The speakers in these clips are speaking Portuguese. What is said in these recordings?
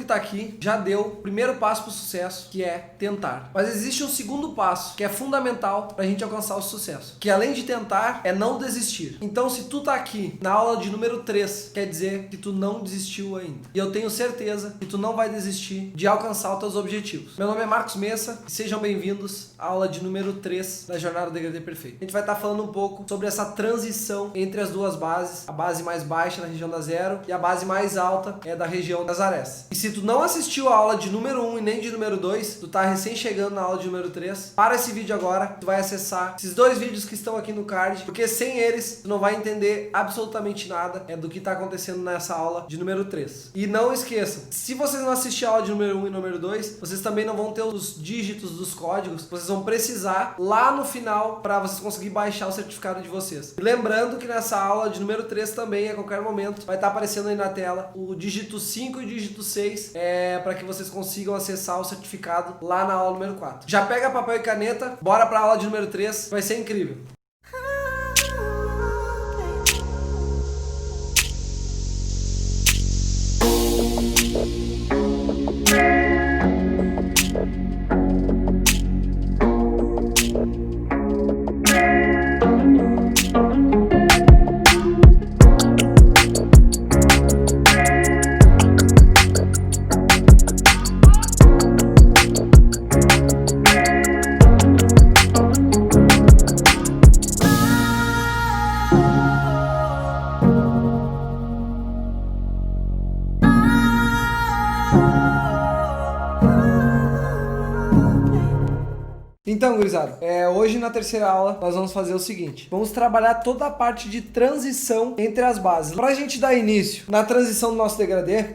tá aqui já deu o primeiro passo para o sucesso, que é tentar. Mas existe um segundo passo, que é fundamental para a gente alcançar o sucesso, que além de tentar, é não desistir. Então, se tu tá aqui na aula de número 3, quer dizer que tu não desistiu ainda. E eu tenho certeza que tu não vai desistir de alcançar os teus objetivos. Meu nome é Marcos Messa e sejam bem-vindos à aula de número 3 da Jornada do Degradê Perfeito. A gente vai estar falando um pouco sobre essa transição entre as duas bases, a base mais baixa na região da zero e a base mais alta da região das arestas. E se tu não assistiu a aula de número 1 e nem de número 2, tu tá recém chegando na aula de número 3, para esse vídeo agora, tu vai acessar esses dois vídeos que estão aqui no card, porque sem eles tu não vai entender absolutamente nada do que tá acontecendo nessa aula de número 3. E não esqueçam, se vocês não assistirem a aula de número 1 e número 2, vocês também não vão ter os dígitos dos códigos, vocês vão precisar lá no final para vocês conseguirem baixar o certificado de vocês. E lembrando que nessa aula de número 3 também, a qualquer momento, vai estar aparecendo aí na tela o dígito 5 e o dígito 6, para que vocês consigam acessar o certificado lá na aula número 4. Já pega papel e caneta, bora para a aula de número 3, vai ser incrível. Então, gurizada, hoje na terceira aula nós vamos fazer o seguinte: vamos trabalhar toda a parte de transição entre as bases. Para a gente dar início na transição do nosso degradê,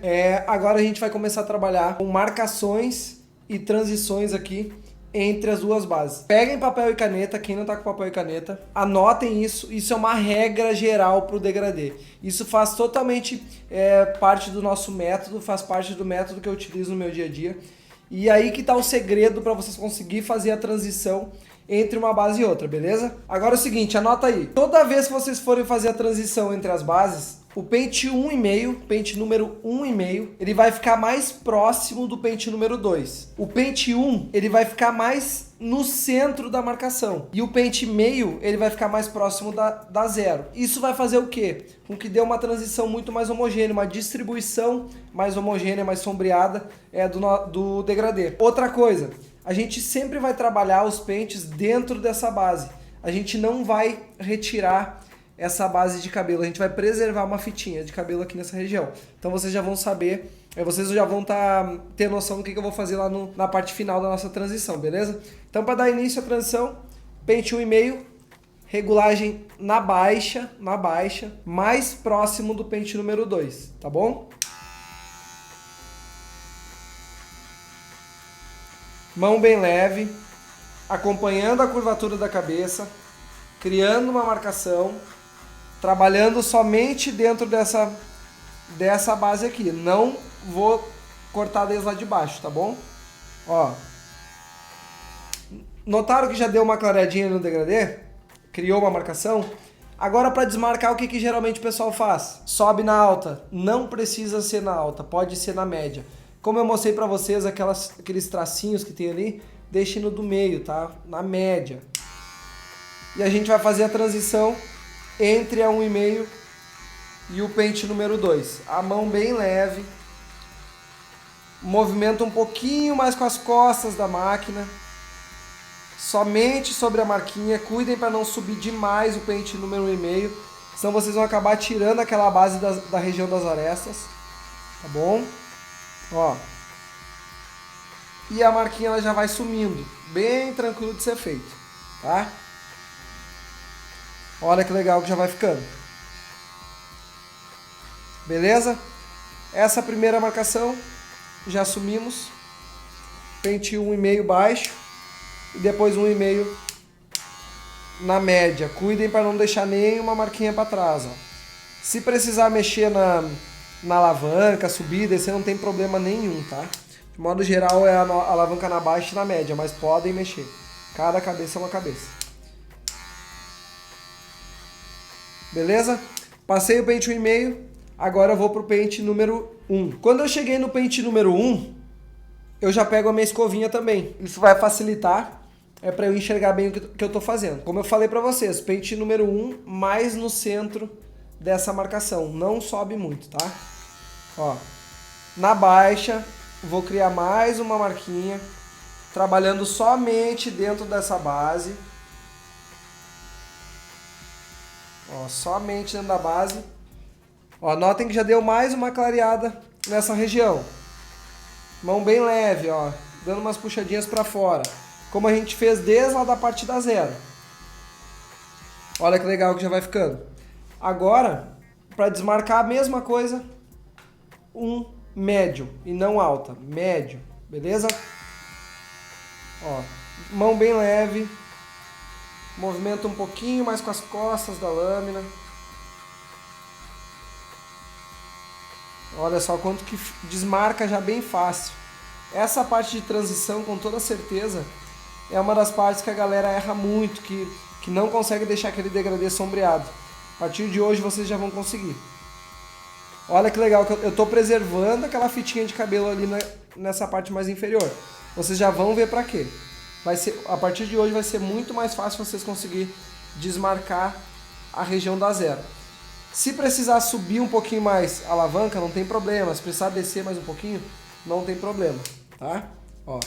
agora a gente vai começar a trabalhar com marcações e transições aqui entre as duas bases. Peguem papel e caneta, quem não tá com papel e caneta, anotem isso é uma regra geral para o degradê. Isso faz totalmente parte do nosso método, faz parte do método que eu utilizo no meu dia a dia. E aí que tá o segredo para vocês conseguirem fazer a transição entre uma base e outra, beleza? Agora é o seguinte, anota aí. Toda vez que vocês forem fazer a transição entre as bases, o pente 1,5, pente número 1,5, ele vai ficar mais próximo do pente número 2. O pente 1, ele vai ficar mais no centro da marcação. E o pente meio, ele vai ficar mais próximo da zero. Isso vai fazer o quê? Com que dê uma transição muito mais homogênea, uma distribuição mais homogênea, mais sombreada do degradê. Outra coisa, a gente sempre vai trabalhar os pentes dentro dessa base. A gente não vai retirar essa base de cabelo, a gente vai preservar uma fitinha de cabelo aqui nessa região. Então vocês já vão saber, vocês já vão ter noção do que eu vou fazer lá na parte final da nossa transição, beleza? Então, para dar início à transição, pente 1,5, regulagem na baixa, mais próximo do pente número 2, tá bom? Mão bem leve, acompanhando a curvatura da cabeça, criando uma marcação, trabalhando somente dentro dessa base aqui. Não vou cortar desde lá de baixo, tá bom? Ó. Notaram que já deu uma clareadinha no degradê? Criou uma marcação? Agora, para desmarcar, o que geralmente o pessoal faz? Sobe na alta. Não precisa ser na alta, pode ser na média. Como eu mostrei para vocês aqueles tracinhos que tem ali, deixem no do meio, tá? Na média. E a gente vai fazer a transição entre a 1,5 e o pente número 2. A mão bem leve. Movimenta um pouquinho mais com as costas da máquina. Somente sobre a marquinha. Cuidem para não subir demais o pente número 1,5. Senão vocês vão acabar tirando aquela base da região das arestas. Tá bom? Ó. E a marquinha ela já vai sumindo. Bem tranquilo de ser feito. Tá? Olha que legal que já vai ficando. Beleza? Essa primeira marcação já assumimos. Pente 1,5 baixo. E depois 1,5 na média. Cuidem para não deixar nenhuma marquinha para trás. Ó. Se precisar mexer na alavanca, subir, descer, não tem problema nenhum, tá? De modo geral é a alavanca na baixa e na média, mas podem mexer. Cada cabeça é uma cabeça. Beleza? Passei o pente 1,5, agora eu vou pro pente número 1. Quando eu cheguei no pente número 1, eu já pego a minha escovinha também. Isso vai facilitar para eu enxergar bem o que eu estou fazendo. Como eu falei para vocês, pente número 1 mais no centro dessa marcação. Não sobe muito, tá? Ó, na baixa, vou criar mais uma marquinha, trabalhando somente dentro dessa base. Ó, somente dentro da base. Ó, notem que já deu mais uma clareada nessa região. Mão bem leve, ó, dando umas puxadinhas para fora, como a gente fez desde lá da partida 0. Olha que legal que já vai ficando. Agora, para desmarcar a mesma coisa, um médio e não alta, médio, beleza? Ó, mão bem leve, movimenta um pouquinho mais com as costas da lâmina. Olha só quanto que desmarca já bem fácil. Essa parte de transição, com toda certeza, é uma das partes que a galera erra muito, que não consegue deixar aquele degradê sombreado. A partir de hoje vocês já vão conseguir. Olha que legal, que eu estou preservando aquela fitinha de cabelo ali nessa parte mais inferior. Vocês já vão ver para quê. A partir de hoje vai ser muito mais fácil vocês conseguirem desmarcar a região da 0. Se precisar subir um pouquinho mais a alavanca, não tem problema. Se precisar descer mais um pouquinho, não tem problema, tá? Ó,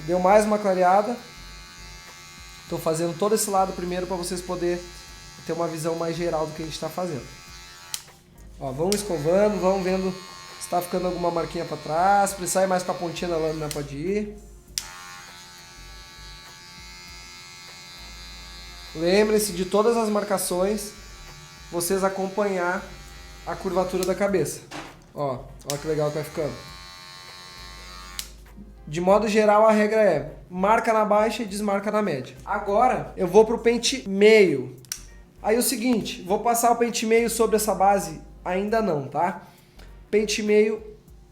deu mais uma clareada. Estou fazendo todo esse lado primeiro para vocês poderem ter uma visão mais geral do que a gente está fazendo. Ó, vão escovando, vão vendo se está ficando alguma marquinha para trás. Se precisar ir mais com a pontinha da lâmina, pode ir. Lembre-se de todas as marcações, vocês acompanhar a curvatura da cabeça. Ó que legal que vai ficando. De modo geral, a regra é marca na baixa e desmarca na média. Agora eu vou pro pente meio. Aí o seguinte, vou passar o pente meio sobre essa base? Ainda não, tá? Pente meio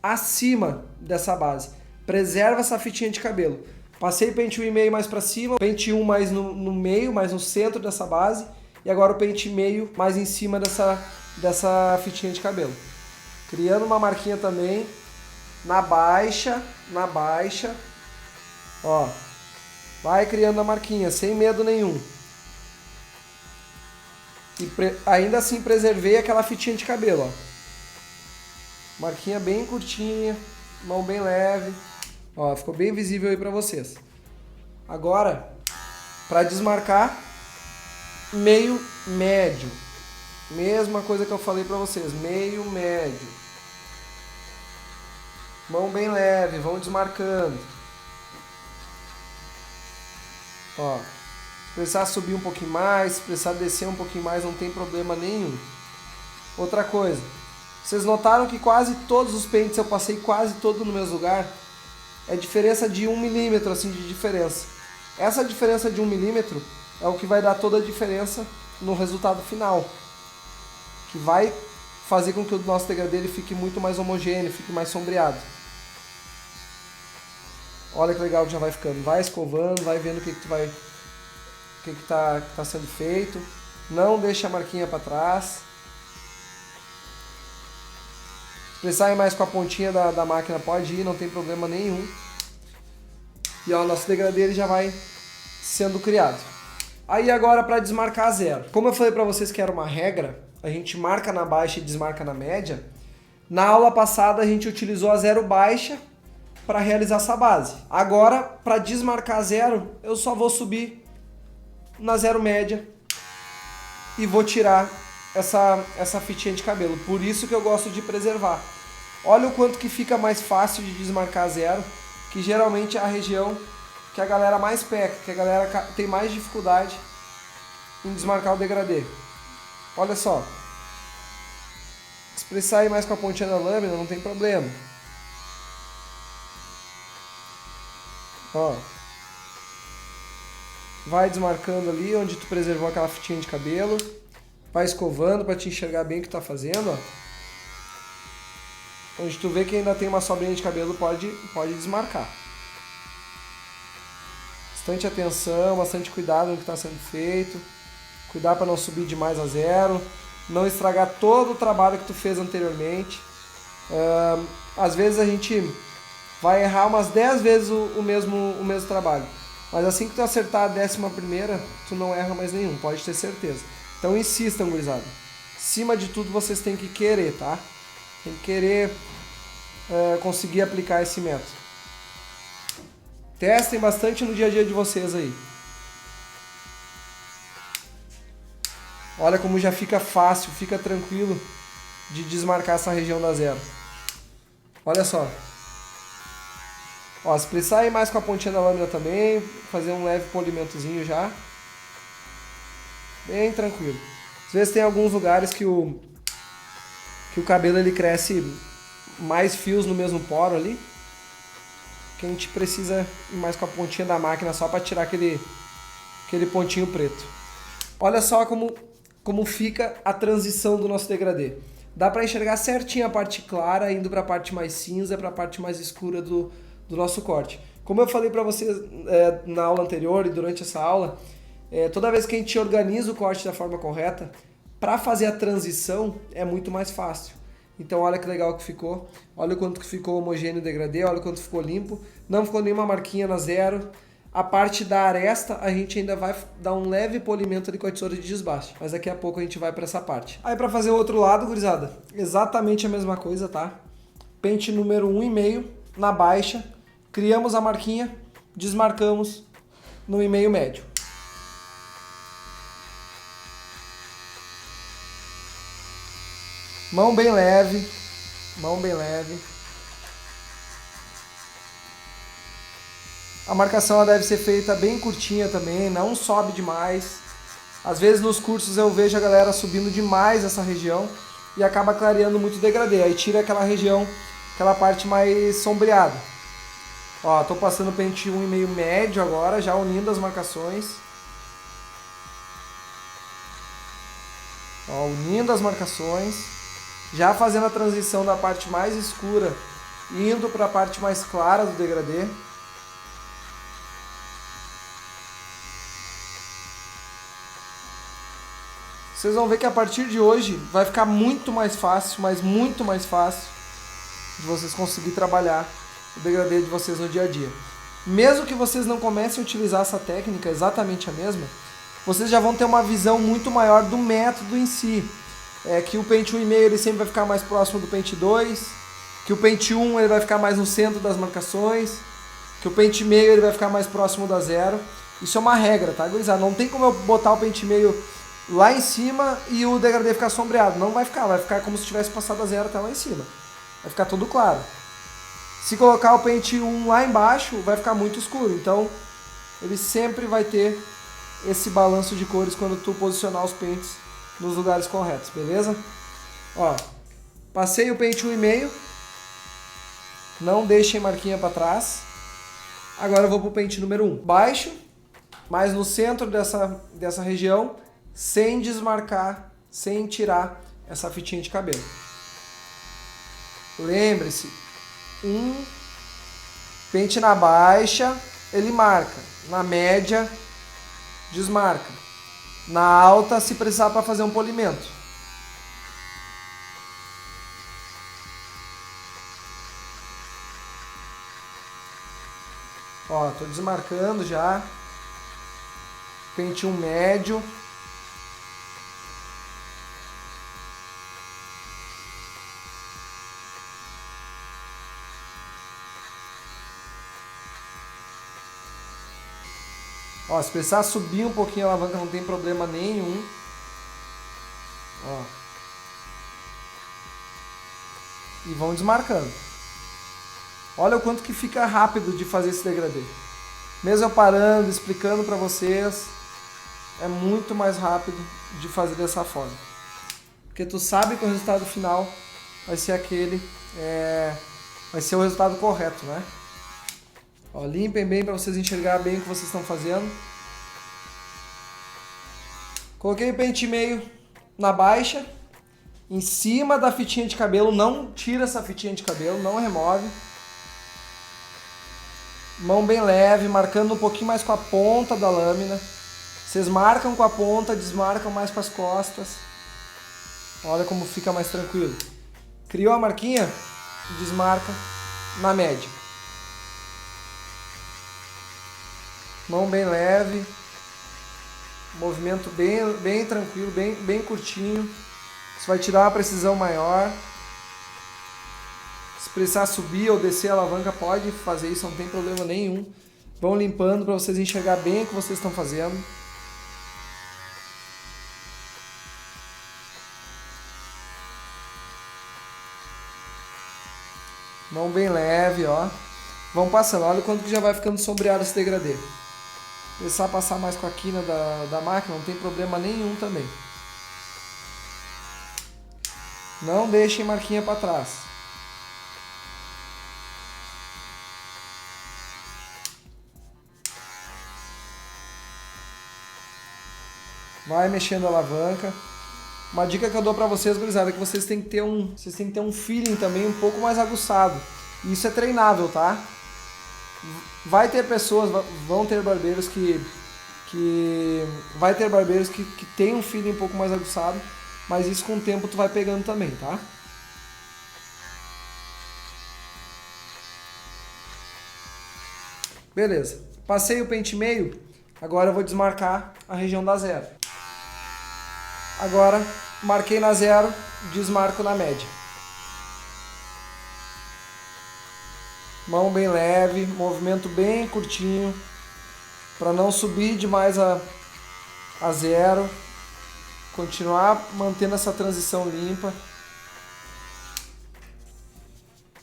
acima dessa base. Preserva essa fitinha de cabelo. Passei o pente 1,5 mais para cima, pente 1 mais no meio, mais no centro dessa base, e agora o pente meio mais em cima dessa fitinha de cabelo. Criando uma marquinha também na baixa, ó. Vai criando a marquinha, sem medo nenhum. E ainda assim preservei aquela fitinha de cabelo, ó. Marquinha bem curtinha, mão bem leve. Ó, ficou bem visível aí pra vocês. Agora, para desmarcar, meio médio. Mesma coisa que eu falei pra vocês, meio médio. Mão bem leve, vão desmarcando. Ó, se precisar subir um pouquinho mais, se precisar descer um pouquinho mais, não tem problema nenhum. Outra coisa, vocês notaram que quase todos os pentes eu passei quase todo no mesmo lugar? É diferença de 1 milímetro assim de diferença. Essa diferença de 1 milímetro é o que vai dar toda a diferença no resultado final, que vai fazer com que o nosso degradê ele fique muito mais homogêneo, fique mais sombreado. Olha que legal que já vai ficando. Vai escovando, vai vendo o que tá sendo feito. Não deixa a marquinha para trás. Se precisar ir mais com a pontinha da máquina, pode ir, não tem problema nenhum. E ó, o nosso degradê ele já vai sendo criado. Aí agora para desmarcar a 0. Como eu falei para vocês que era uma regra, a gente marca na baixa e desmarca na média. Na aula passada a gente utilizou a 0 baixa para realizar essa base. Agora, para desmarcar a 0, eu só vou subir na 0 média e vou tirar essa fitinha de cabelo. Por isso que eu gosto de preservar. Olha o quanto que fica mais fácil de desmarcar a 0, que geralmente é a região que a galera mais peca, que a galera tem mais dificuldade em desmarcar o degradê. Olha só. Se precisar ir mais com a pontinha da lâmina, não tem problema. Ó. Vai desmarcando ali onde tu preservou aquela fitinha de cabelo. Vai escovando para te enxergar bem o que tá fazendo, ó. Onde tu vê que ainda tem uma sobrinha de cabelo, pode desmarcar. Bastante atenção, bastante cuidado no que está sendo feito. Cuidar para não subir demais a 0. Não estragar todo o trabalho que tu fez anteriormente. Às vezes a gente vai errar umas 10 vezes o mesmo trabalho. Mas assim que tu acertar a 11ª, tu não erra mais nenhum, pode ter certeza. Então insistam, gurizada. Acima de tudo, vocês têm que querer, tá? Tem que querer conseguir aplicar esse método. Testem bastante no dia a dia de vocês aí. Olha como já fica fácil, fica tranquilo de desmarcar essa região da zero. Olha só. Ó, se precisar ir mais com a pontinha da lâmina também, fazer um leve polimentozinho já. Bem tranquilo. Às vezes tem alguns lugares que o cabelo ele cresce mais fios no mesmo poro ali, que a gente precisa ir mais com a pontinha da máquina só para tirar aquele pontinho preto. Olha só como fica a transição do nosso degradê. Dá para enxergar certinho a parte clara indo para a parte mais cinza, para a parte mais escura do nosso corte. Como eu falei para vocês na aula anterior e durante essa aula, toda vez que a gente organiza o corte da forma correta, para fazer a transição é muito mais fácil. Então olha que legal que ficou, olha o quanto que ficou homogêneo o degradê, olha o quanto ficou limpo, não ficou nenhuma marquinha na zero. A parte da aresta a gente ainda vai dar um leve polimento ali com a tesoura de desbaste, mas daqui a pouco a gente vai para essa parte. Aí para fazer o outro lado, gurizada, exatamente a mesma coisa, tá? Pente número 1,5 na baixa, criamos a marquinha, desmarcamos no 1,5 médio. Mão bem leve, mão bem leve. A marcação ela deve ser feita bem curtinha também, não sobe demais. Às vezes nos cursos eu vejo a galera subindo demais essa região e acaba clareando muito o degradê. Aí tira aquela região, aquela parte mais sombreada. Ó, tô passando o pente 1,5 médio agora, já unindo as marcações. Ó, unindo as marcações. Já fazendo a transição da parte mais escura, indo para a parte mais clara do degradê. Vocês vão ver que a partir de hoje vai ficar muito mais fácil, mas muito mais fácil de vocês conseguir trabalhar o degradê de vocês no dia a dia. Mesmo que vocês não comecem a utilizar essa técnica exatamente a mesma, vocês já vão ter uma visão muito maior do método em si. Que o pente 1,5 ele sempre vai ficar mais próximo do pente 2, que o pente 1 ele vai ficar mais no centro das marcações, que o pente meio ele vai ficar mais próximo da zero. Isso é uma regra, tá, gurizada? Não tem como eu botar o pente meio lá em cima e o degradê ficar sombreado. Não vai ficar como se tivesse passado a zero até lá em cima. Vai ficar tudo claro. Se colocar o pente 1 lá embaixo, vai ficar muito escuro. Então, ele sempre vai ter esse balanço de cores quando tu posicionar os pentes nos lugares corretos, beleza? Ó, passei o pente 1,5. Não deixem marquinha para trás. Agora eu vou pro pente número 1. Baixo, mas no centro dessa região, sem desmarcar, sem tirar essa fitinha de cabelo. Lembre-se, pente na baixa, ele marca. Na média, desmarca. Na alta, se precisar para fazer um polimento. Ó, tô desmarcando já. Pente 1 médio. Ó, se precisar subir um pouquinho a alavanca não tem problema nenhum. Ó. E vão desmarcando. Olha o quanto que fica rápido de fazer esse degradê. Mesmo eu parando, explicando para vocês, é muito mais rápido de fazer dessa forma. Porque tu sabe que o resultado final vai ser vai ser o resultado correto, né? Ó, limpem bem para vocês enxergarem bem o que vocês estão fazendo. Coloquei o pente meio na baixa, em cima da fitinha de cabelo. Não tira essa fitinha de cabelo, não remove. Mão bem leve, marcando um pouquinho mais com a ponta da lâmina. Vocês marcam com a ponta, desmarcam mais com as costas. Olha como fica mais tranquilo. Criou a marquinha? desmarca na média. Mão bem leve, movimento bem tranquilo, bem curtinho. Isso vai te dar uma precisão maior. Se precisar subir ou descer a alavanca, pode fazer isso, não tem problema nenhum. Vão limpando para vocês enxergar bem o que vocês estão fazendo. Mão bem leve, ó. Vão passando, olha o quanto que já vai ficando sombreado esse degradê. Começar a passar mais com a quina da máquina, não tem problema nenhum também. Não deixem marquinha para trás. Vai mexendo a alavanca. Uma dica que eu dou para vocês, gurizada, é que vocês têm que ter um feeling também um pouco mais aguçado. E isso é treinável, tá? Vai ter pessoas, vão ter barbeiros que tem um feeling um pouco mais aguçado, mas isso com o tempo tu vai pegando também, tá? Beleza. Passei o pente meio, agora eu vou desmarcar a região da zero. Agora, marquei na zero, desmarco na média. Mão bem leve, movimento bem curtinho, para não subir demais a zero. Continuar mantendo essa transição limpa.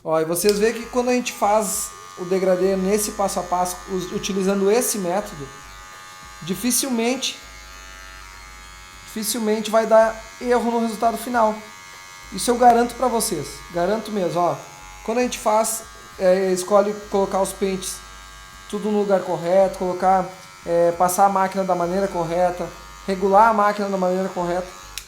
Ó, e vocês veem que quando a gente faz o degradê nesse passo a passo, utilizando esse método, dificilmente vai dar erro no resultado final. Isso eu garanto para vocês, garanto mesmo. Ó, quando a gente faz, escolhe colocar os pentes tudo no lugar correto, passar a máquina da maneira correta, regular a máquina da maneira correta,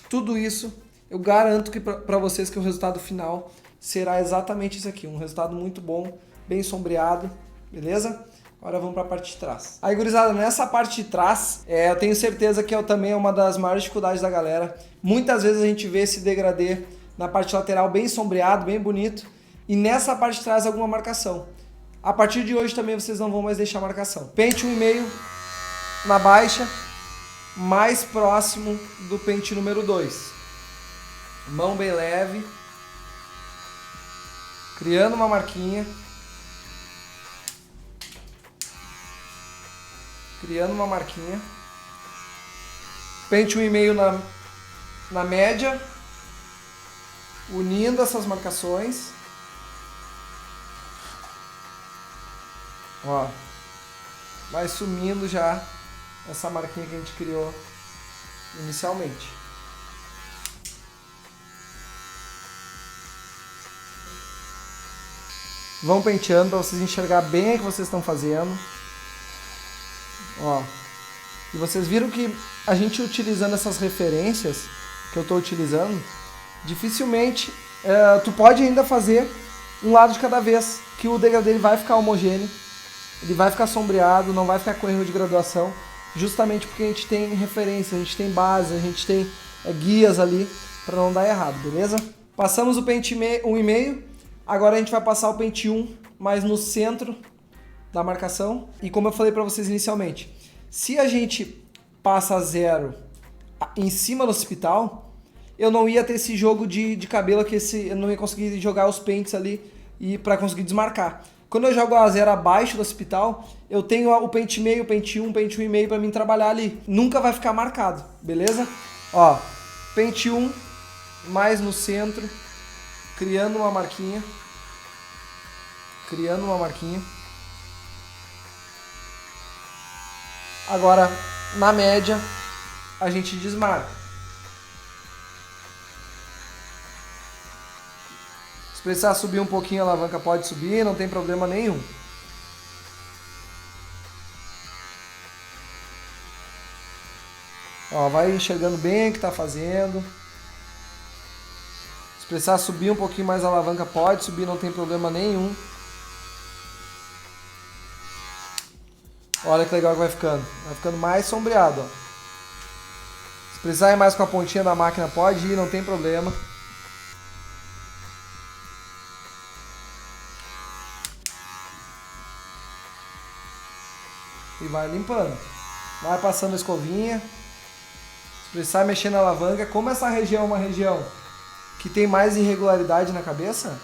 tudo isso eu garanto que para vocês que o resultado final será exatamente isso aqui, um resultado muito bom, bem sombreado, beleza? Agora vamos para a parte de trás. Aí, gurizada, nessa parte de trás, eu tenho certeza que também é uma das maiores dificuldades da galera. Muitas vezes a gente vê esse degradê na parte lateral bem sombreado, bem bonito, e nessa parte de trás alguma marcação. A partir de hoje também vocês não vão mais deixar marcação. Pente 1,5 na baixa, mais próximo do pente número 2. Mão bem leve, criando uma marquinha. Pente 1,5 na média, unindo essas marcações. Ó, vai sumindo já essa marquinha que a gente criou inicialmente. Vão penteando para vocês enxergar bem o que vocês estão fazendo. Ó, e vocês viram que a gente utilizando essas referências que eu estou utilizando, dificilmente tu pode ainda fazer um lado de cada vez, que o degradê ele vai ficar homogêneo, ele vai ficar sombreado, não vai ficar com erro de graduação, justamente porque a gente tem referência, a gente tem base, a gente tem guias ali para não dar errado, beleza? Passamos o pente 1,5, agora a gente vai passar o pente 1 mais no centro da marcação. E como eu falei para vocês inicialmente, se a gente passa a zero em cima do hospital, eu não ia ter esse jogo de cabelo, eu não ia conseguir jogar os pentes ali e para conseguir desmarcar. Quando eu jogo a zero abaixo do hospital, eu tenho o pente meio, o pente 1, o pente 1,5 para mim trabalhar ali. Nunca vai ficar marcado, beleza? Ó, pente 1 mais no centro, criando uma marquinha. Agora, na média, a gente desmarca. Se precisar subir um pouquinho a alavanca, pode subir, não tem problema nenhum. Ó, vai enxergando bem o que está fazendo. Se precisar subir um pouquinho mais a alavanca, pode subir, não tem problema nenhum. Olha que legal que vai ficando mais sombreado, ó. Se precisar ir mais com a pontinha da máquina, pode ir, não tem problema. E vai limpando. Vai passando a escovinha. Se precisar mexer na alavanca, como essa região é uma região que tem mais irregularidade na cabeça,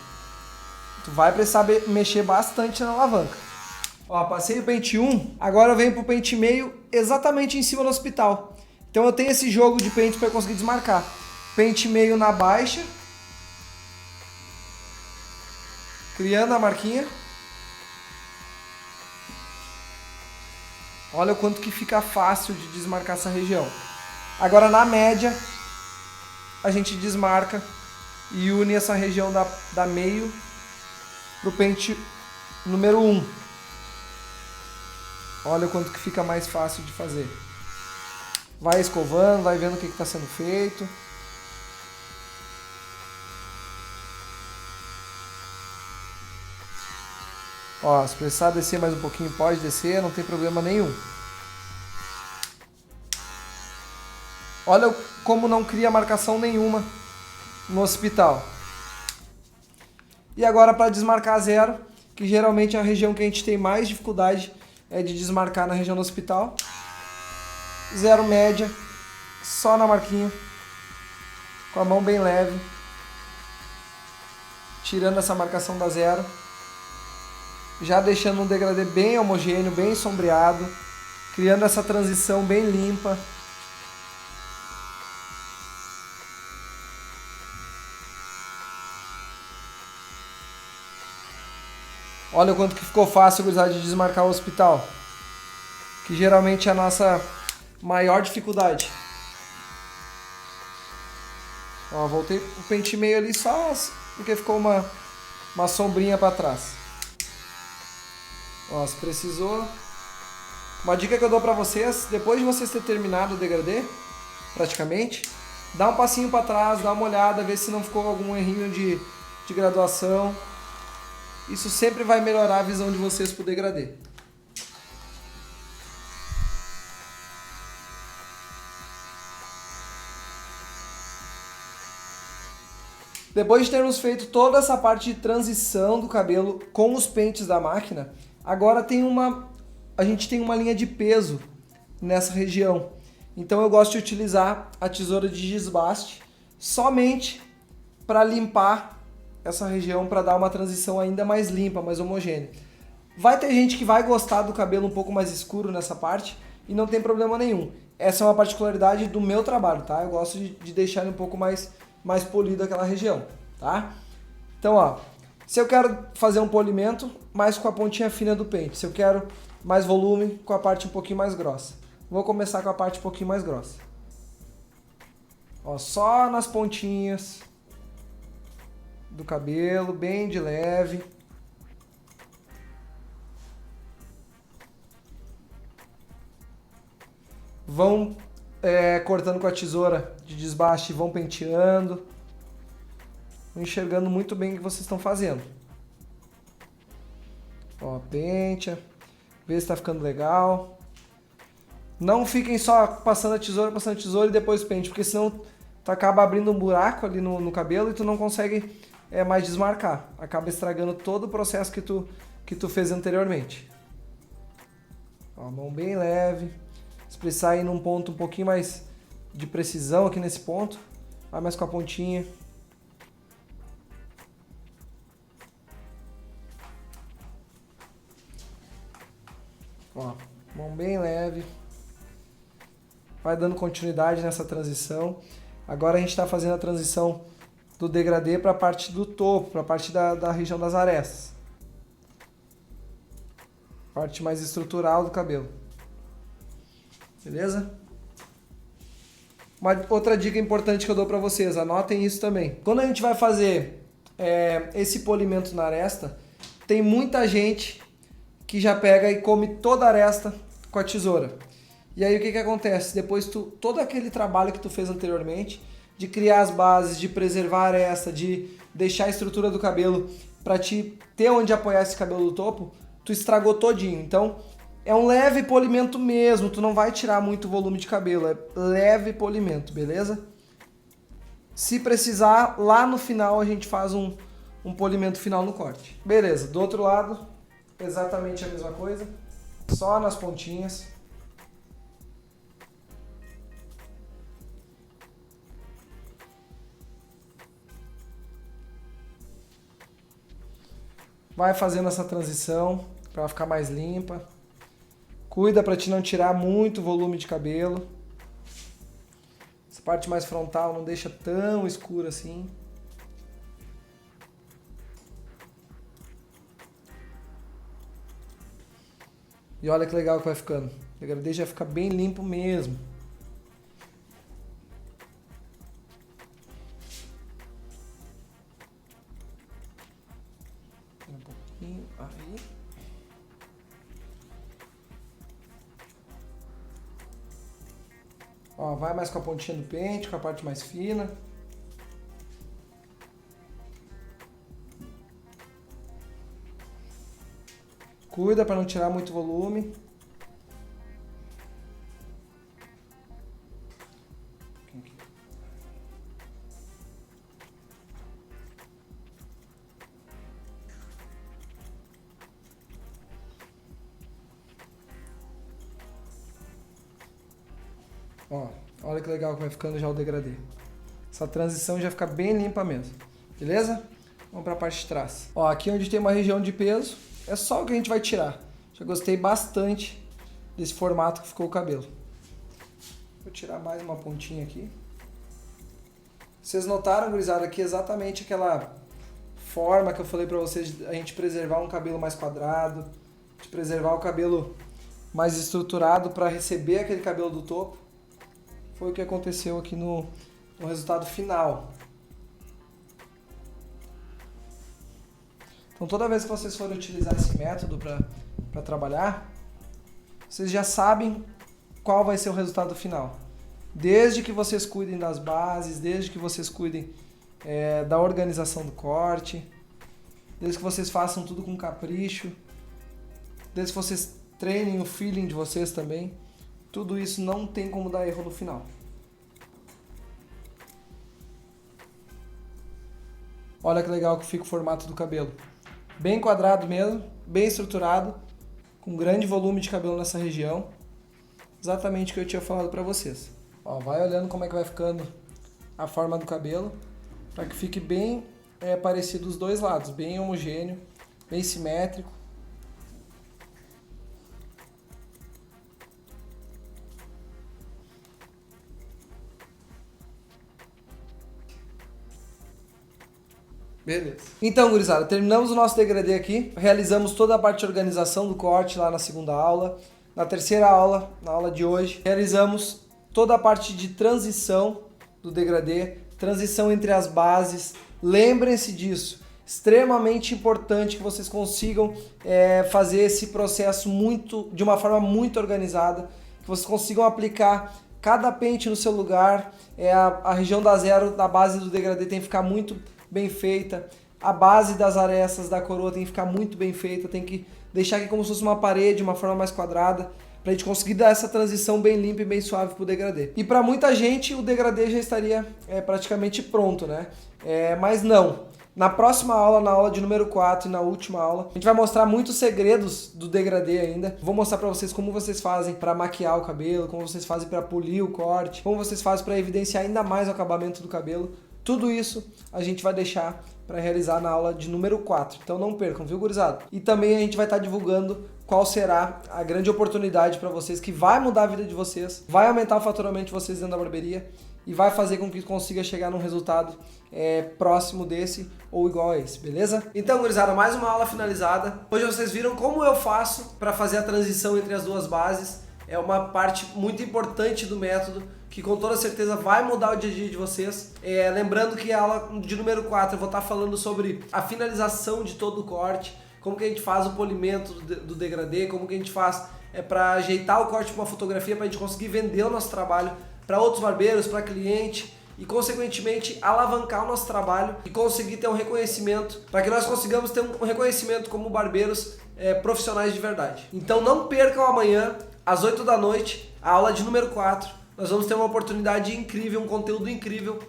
tu vai precisar mexer bastante na alavanca. Ó, passei o pente 1, agora eu venho pro pente meio exatamente em cima do hospital. Então eu tenho esse jogo de pente para conseguir desmarcar. Pente meio na baixa, criando a marquinha. Olha o quanto que fica fácil de desmarcar essa região. Agora na média, a gente desmarca e une essa região da meio pro pente número 1. Olha o quanto que fica mais fácil de fazer. Vai escovando, vai vendo o que está sendo feito. Ó, se precisar descer mais um pouquinho, pode descer, não tem problema nenhum. Olha como não cria marcação nenhuma no hospital. E agora para desmarcar zero, que geralmente é a região que a gente tem mais dificuldade é de desmarcar na região do hospital. Zero média, só na marquinha, com a mão bem leve, tirando essa marcação da zero. Já deixando um degradê bem homogêneo, bem sombreado, criando essa transição bem limpa. Olha o quanto que ficou fácil, gurizada, de desmarcar o hospital, que geralmente é a nossa maior dificuldade. Ó, voltei o pente meio ali só porque ficou uma sombrinha para trás. Ó, se precisou. Uma dica que eu dou pra vocês, depois de vocês terem terminado o degradê, praticamente, dá um passinho pra trás, dá uma olhada, vê se não ficou algum errinho de graduação. Isso sempre vai melhorar a visão de vocês pro degradê. Depois de termos feito toda essa parte de transição do cabelo com os pentes da máquina, agora a gente tem uma linha de peso nessa região. Então eu gosto de utilizar a tesoura de desbaste somente para limpar essa região, para dar uma transição ainda mais limpa, mais homogênea. Vai ter gente que vai gostar do cabelo um pouco mais escuro nessa parte e não tem problema nenhum. Essa é uma particularidade do meu trabalho, tá? Eu gosto de deixar ele um pouco mais polido aquela região, tá? Então, ó, se eu quero fazer um polimento, mais com a pontinha fina do pente. Se eu quero mais volume, com a parte um pouquinho mais grossa. Vou começar com a parte um pouquinho mais grossa. Ó, só nas pontinhas do cabelo, bem de leve. Vão cortando com a tesoura de desbaste e vão penteando. Enxergando muito bem o que vocês estão fazendo. Ó, penteia. Vê se tá ficando legal. Não fiquem só passando a tesoura e depois pente, porque senão tu acaba abrindo um buraco ali no cabelo e tu não consegue mais desmarcar. Acaba estragando todo o processo que tu fez anteriormente. Ó, mão bem leve. Se precisar ir num ponto um pouquinho mais de precisão aqui nesse ponto, vai mais com a pontinha. Ó, mão bem leve. Vai dando continuidade nessa transição. Agora a gente está fazendo a transição do degradê para a parte do topo, para a parte da região das arestas. Parte mais estrutural do cabelo. Beleza? Uma outra dica importante que eu dou para vocês, anotem isso também. Quando a gente vai fazer esse polimento na aresta, tem muita gente que já pega e come toda a aresta com a tesoura. E aí o que acontece? Depois todo aquele trabalho que tu fez anteriormente, de criar as bases, de preservar a aresta, de deixar a estrutura do cabelo para te ter onde apoiar esse cabelo do topo, tu estragou todinho. Então é um leve polimento mesmo, tu não vai tirar muito volume de cabelo, é leve polimento, beleza? Se precisar, lá no final a gente faz um polimento final no corte. Beleza, do outro lado, exatamente a mesma coisa. Só nas pontinhas. Vai fazendo essa transição para ficar mais limpa. Cuida para te não tirar muito volume de cabelo. Essa parte mais frontal não deixa tão escura assim. E olha que legal que vai ficando. O degradê já fica bem limpo mesmo. Um pouquinho aí. Ó, vai mais com a pontinha do pente, com a parte mais fina. Cuida para não tirar muito volume. Ó, olha que legal que vai ficando já o degradê. Essa transição já fica bem limpa mesmo. Beleza? Vamos para a parte de trás. Ó, aqui onde tem uma região de peso, é só o que a gente vai tirar. Já gostei bastante desse formato que ficou o cabelo. Vou tirar mais uma pontinha aqui. Vocês notaram, gurizada, aqui exatamente aquela forma que eu falei pra vocês de a gente preservar um cabelo mais quadrado, de preservar o cabelo mais estruturado para receber aquele cabelo do topo. Foi o que aconteceu aqui no resultado final. Então toda vez que vocês forem utilizar esse método para trabalhar, vocês já sabem qual vai ser o resultado final. Desde que vocês cuidem das bases, desde que vocês cuidem da organização do corte, desde que vocês façam tudo com capricho, desde que vocês treinem o feeling de vocês também, tudo isso não tem como dar erro no final. Olha que legal que fica o formato do cabelo. Bem quadrado mesmo, bem estruturado, com grande volume de cabelo nessa região. Exatamente o que eu tinha falado para vocês. Ó, vai olhando como é que vai ficando a forma do cabelo, para que fique bem parecido os dois lados, bem homogêneo, bem simétrico. Beleza. Então, gurizada, terminamos o nosso degradê aqui. Realizamos toda a parte de organização do corte lá na segunda aula. Na terceira aula, na aula de hoje, realizamos toda a parte de transição do degradê, transição entre as bases. Lembrem-se disso. Extremamente importante que vocês consigam fazer esse processo de uma forma muito organizada, que vocês consigam aplicar cada pente no seu lugar. A região da zero, da base do degradê tem que ficar muito bem feita, a base das arestas da coroa tem que ficar muito bem feita, tem que deixar aqui como se fosse uma parede, uma forma mais quadrada, pra gente conseguir dar essa transição bem limpa e bem suave pro degradê. E pra muita gente o degradê já estaria praticamente pronto, né? Mas não. Na próxima aula, na aula de número 4 e na última aula, a gente vai mostrar muitos segredos do degradê ainda. Vou mostrar pra vocês como vocês fazem pra maquiar o cabelo, como vocês fazem pra polir o corte, como vocês fazem pra evidenciar ainda mais o acabamento do cabelo. Tudo isso a gente vai deixar para realizar na aula de número 4. Então não percam, viu, gurizada? E também a gente vai estar divulgando qual será a grande oportunidade para vocês que vai mudar a vida de vocês, vai aumentar o faturamento de vocês dentro da barbearia e vai fazer com que consiga chegar num resultado próximo desse ou igual a esse, beleza? Então, gurizada, mais uma aula finalizada. Hoje vocês viram como eu faço para fazer a transição entre as duas bases. É uma parte muito importante do método que com toda certeza vai mudar o dia a dia de vocês. Lembrando que a aula de número 4 eu vou estar falando sobre a finalização de todo o corte, como que a gente faz o polimento do degradê, como que a gente faz para ajeitar o corte para uma fotografia, para a gente conseguir vender o nosso trabalho para outros barbeiros, para cliente e consequentemente alavancar o nosso trabalho e conseguir ter um reconhecimento, para que nós consigamos ter um reconhecimento como barbeiros profissionais de verdade. Então não percam amanhã, às 8 da noite, a aula de número 4. Nós vamos ter uma oportunidade incrível, um conteúdo incrível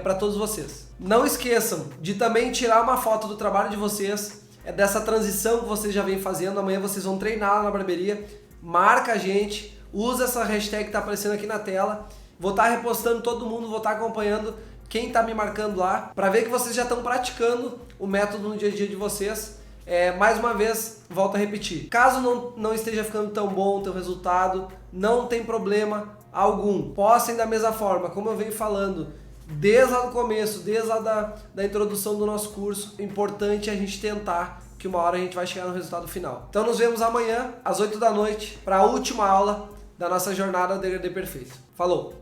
para todos vocês. Não esqueçam de também tirar uma foto do trabalho de vocês, dessa transição que vocês já vêm fazendo. Amanhã vocês vão treinar lá na barbearia, marca a gente, usa essa hashtag que tá aparecendo aqui na tela. Vou estar repostando todo mundo, vou estar acompanhando quem tá me marcando lá, para ver que vocês já estão praticando o método no dia a dia de vocês. Mais uma vez, volto a repetir, caso não esteja ficando tão bom o teu resultado, não tem problema algum. Postem da mesma forma, como eu venho falando, desde lá do começo, desde lá da introdução do nosso curso. O importante é a gente tentar, que uma hora a gente vai chegar no resultado final. Então nos vemos amanhã, às 8 da noite, para a última aula da nossa jornada degradê perfeito. Falou!